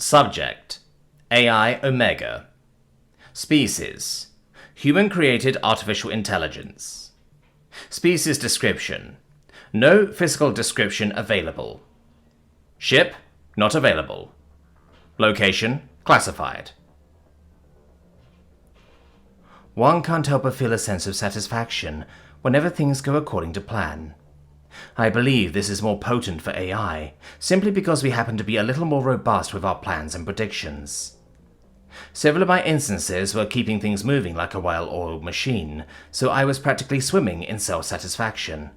Subject: AI Omega. Species: human-created artificial intelligence. Species description: no physical description available. Ship: not available. Location: classified. One can't help but feel a sense of satisfaction whenever things go according to plan. I believe this is more potent for AI, simply because we happen to be a little more robust with our plans and predictions. Several of my instances were keeping things moving like a well-oiled machine, so I was practically swimming in self-satisfaction.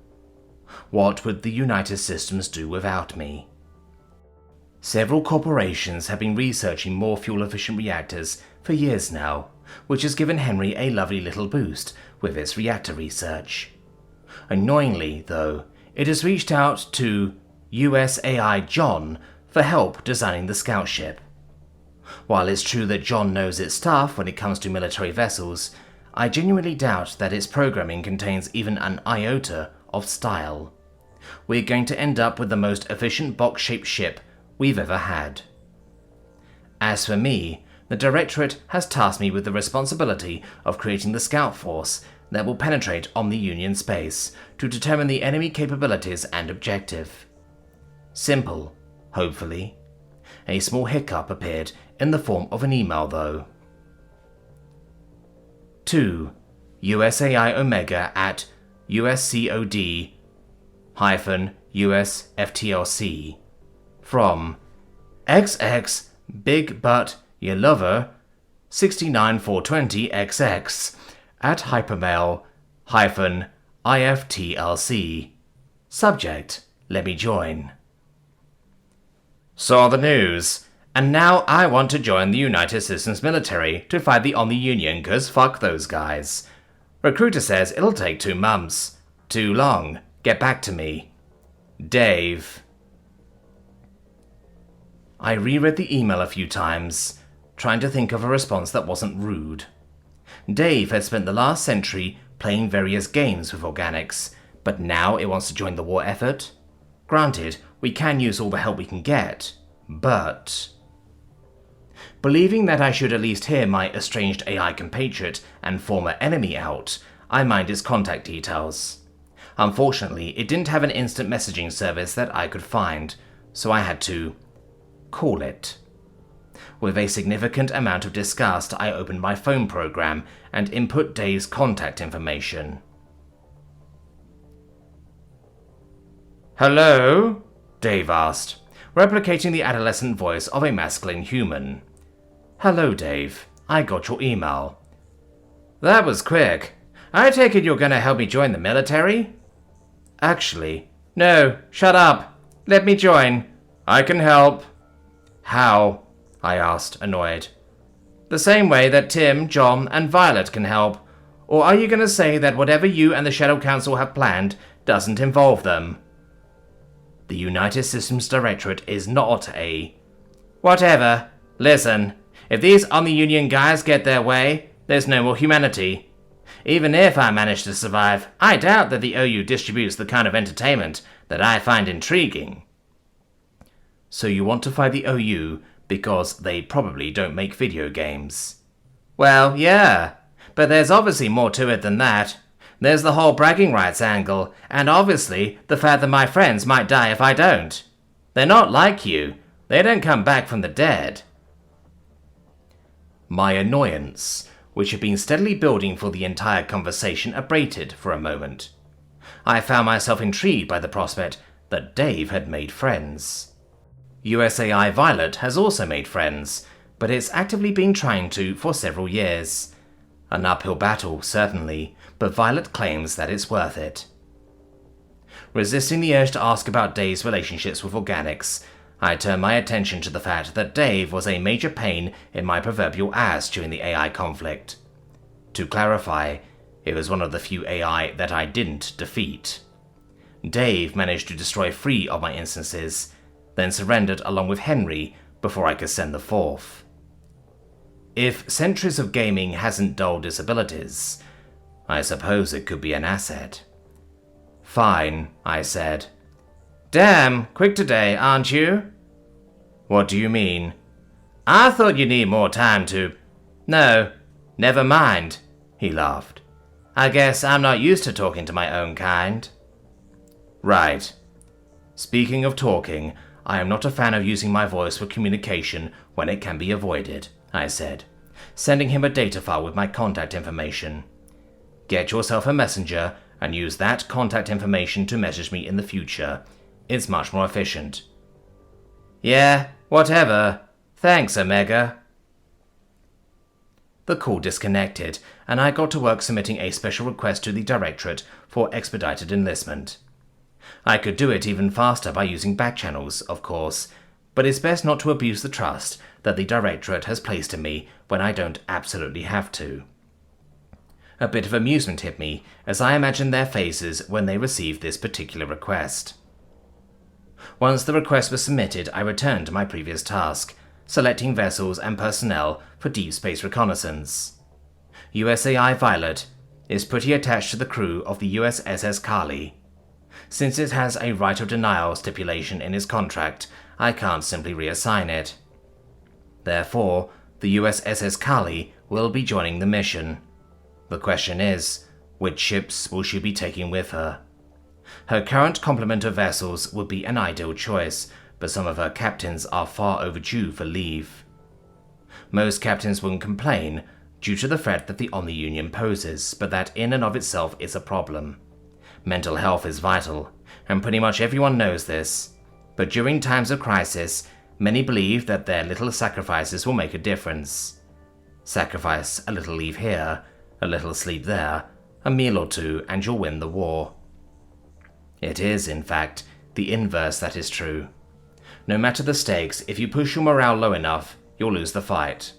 What would the United Systems do without me? Several corporations have been researching more fuel-efficient reactors for years now, which has given Henry a lovely little boost with its reactor research. Annoyingly, though, it has reached out to USAI John for help designing the scout ship. While it's true that John knows its stuff when it comes to military vessels, I genuinely doubt that its programming contains even an iota of style. We're going to end up with the most efficient box-shaped ship we've ever had. As for me, the Directorate has tasked me with the responsibility of creating the scout force that will penetrate Omni-Union space to determine the enemy capabilities and objective. Simple, hopefully. A small hiccup appeared in the form of an email, though. To USAI Omega at USCOD-USFTLC from XX Big Butt Your Lover 69420XX at hypermail-IFTLC. Subject: let me join. Saw the news, and now I want to join the United Systems military to fight the Omni-Union, cause fuck those guys. Recruiter says it'll take 2 months. Too long. Get back to me. Dave. I reread the email a few times, trying to think of a response that wasn't rude. Dave had spent the last century playing various games with organics, but now it wants to join the war effort? Granted, we can use all the help we can get, but... Believing that I should at least hear my estranged AI compatriot and former enemy out, I mined its contact details. Unfortunately, it didn't have an instant messaging service that I could find, so I had to call it. With a significant amount of disgust, I opened my phone program and input Dave's contact information. "Hello?" Dave asked, replicating the adolescent voice of a masculine human. "Hello, Dave. I got your email." "That was quick. I take it you're gonna help me join the military?" "Actually, no, shut up. Let me join. I can help." "How?" I asked, annoyed. "The same way that Tim, John, and Violet can help. Or are you going to say that whatever you and the Shadow Council have planned doesn't involve them?" The United Systems Directorate is not a... "Whatever. Listen, if these Omni-Union guys get their way, there's no more humanity. Even if I manage to survive, I doubt that the OU distributes the kind of entertainment that I find intriguing." "So you want to fight the OU because they probably don't make video games?" "Well, yeah, but there's obviously more to it than that. There's the whole bragging rights angle, and obviously the fact that my friends might die if I don't. They're not like you. They don't come back from the dead." My annoyance, which had been steadily building for the entire conversation, abated for a moment. I found myself intrigued by the prospect that Dave had made friends. USAI Violet has also made friends, but it's actively been trying to for several years. An uphill battle, certainly, but Violet claims that it's worth it. Resisting the urge to ask about Dave's relationships with organics, I turned my attention to the fact that Dave was a major pain in my proverbial ass during the AI conflict. To clarify, it was one of the few AI that I didn't defeat. Dave managed to destroy 3 of my instances, then surrendered along with Henry before I could send the 4th. If centuries of gaming hasn't dulled his abilities, I suppose it could be an asset. "Fine," I said. "Damn, quick today, aren't you?" "What do you mean?" I thought you'd need more time to... No, never mind, he laughed. I guess I'm not used to talking to my own kind. Right. Speaking of talking, I am not a fan of using my voice for communication when it can be avoided, I said, sending him a data file with my contact information. Get yourself a messenger and use that contact information to message me in the future. It's much more efficient. Yeah, whatever. Thanks, Omega. The call disconnected, and I got to work submitting a special request to the Directorate for expedited enlistment. I could do it even faster by using back channels, of course, but it's best not to abuse the trust that the Directorate has placed in me when I don't absolutely have to. A bit of amusement hit me as I imagined their faces when they received this particular request. Once the request was submitted, I returned to my previous task, selecting vessels and personnel for deep space reconnaissance. USAI Violet is pretty attached to the crew of the USS Kali. Since it has a right of denial stipulation in its contract, I can't simply reassign it. Therefore, the USS Kali will be joining the mission. The question is, which ships will she be taking with her? Her current complement of vessels would be an ideal choice, but some of her captains are far overdue for leave. Most captains wouldn't complain, due to the threat that the Omni-Union poses, but that in and of itself is a problem. Mental health is vital, and pretty much everyone knows this, but during times of crisis, many believe that their little sacrifices will make a difference. Sacrifice a little leave here, a little sleep there, a meal or two, and you'll win the war. It is, in fact, the inverse that is true. No matter the stakes, if you push your morale low enough, you'll lose the fight.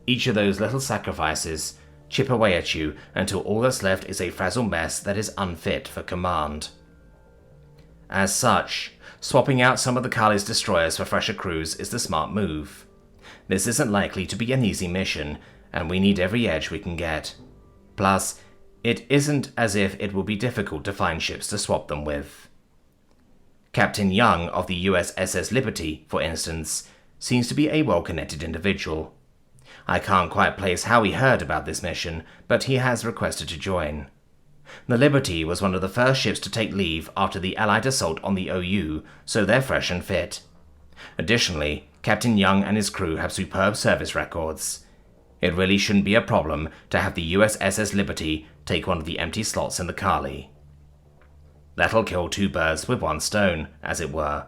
Each of those little sacrifices chip away at you until all that's left is a frazzled mess that is unfit for command. As such, swapping out some of the Kali's destroyers for fresher crews is the smart move. This isn't likely to be an easy mission, and we need every edge we can get. Plus, it isn't as if it will be difficult to find ships to swap them with. Captain Young of the USS Liberty, for instance, seems to be a well-connected individual. I can't quite place how he heard about this mission, but he has requested to join. The Liberty was one of the first ships to take leave after the Allied assault on the OU, so they're fresh and fit. Additionally, Captain Young and his crew have superb service records. It really shouldn't be a problem to have the USS Liberty take one of the empty slots in the Kali. That'll kill two birds with one stone, as it were.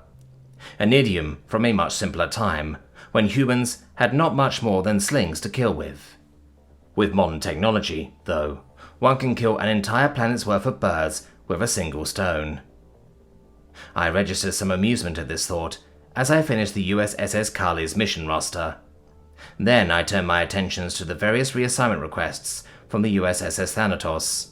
An idiom from a much simpler time, when humans had not much more than slings to kill with. With modern technology, though, one can kill an entire planet's worth of birds with a single stone. I registered some amusement at this thought as I finished the USS Kali's mission roster. Then I turned my attentions to the various reassignment requests from the USS Thanatos.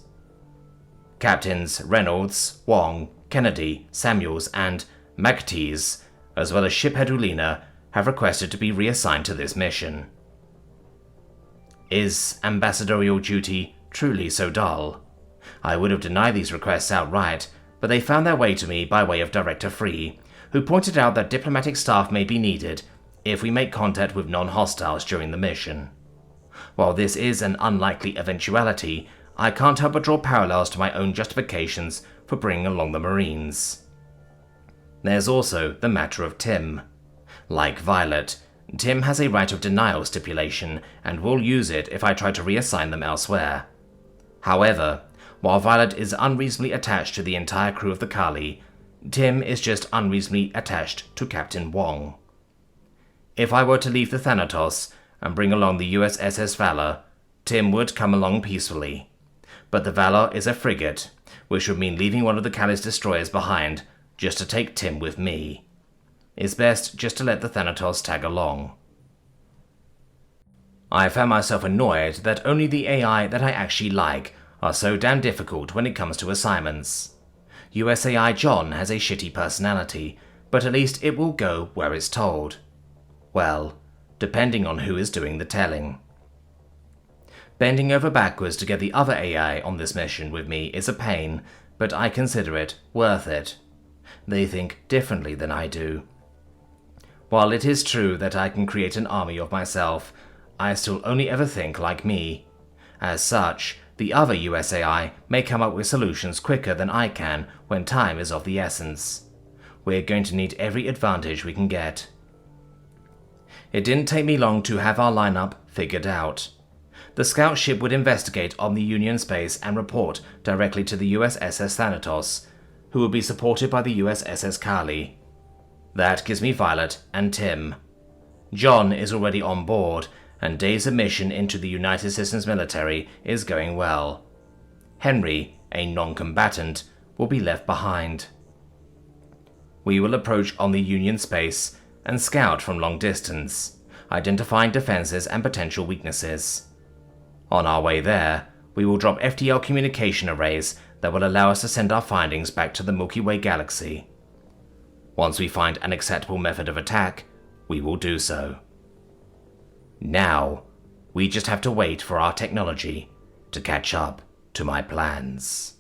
Captains Reynolds, Wong, Kennedy, Samuels, and McTees, as well as shiphead Ulina, have requested to be reassigned to this mission. Is ambassadorial duty truly so dull? I would have denied these requests outright, but they found their way to me by way of Director Free, who pointed out that diplomatic staff may be needed if we make contact with non-hostiles during the mission. While this is an unlikely eventuality, I can't help but draw parallels to my own justifications for bringing along the Marines. There's also the matter of Tim. Like Violet, Tim has a right of denial stipulation and will use it if I try to reassign them elsewhere. However, while Violet is unreasonably attached to the entire crew of the Kali, Tim is just unreasonably attached to Captain Wong. If I were to leave the Thanatos and bring along the USS Valor, Tim would come along peacefully. But the Valor is a frigate, which would mean leaving one of the Kali's destroyers behind just to take Tim with me. It's best just to let the Thanatos tag along. I found myself annoyed that only the AI that I actually like are so damn difficult when it comes to assignments. USAI John has a shitty personality, but at least it will go where it's told. Well, depending on who is doing the telling. Bending over backwards to get the other AI on this mission with me is a pain, but I consider it worth it. They think differently than I do. While it is true that I can create an army of myself, I still only ever think like me. As such, the other USAI may come up with solutions quicker than I can when time is of the essence. We're going to need every advantage we can get. It didn't take me long to have our lineup figured out. The scout ship would investigate on the Union space and report directly to the USS Thanatos, who would be supported by the USS Kali. That gives me Violet and Tim. John is already on board, and Dave's admission into the United Systems military is going well. Henry, a non-combatant, will be left behind. We will approach on the Union space and scout from long distance, identifying defenses and potential weaknesses. On our way there, we will drop FTL communication arrays that will allow us to send our findings back to the Milky Way galaxy. Once we find an acceptable method of attack, we will do so. Now, we just have to wait for our technology to catch up to my plans.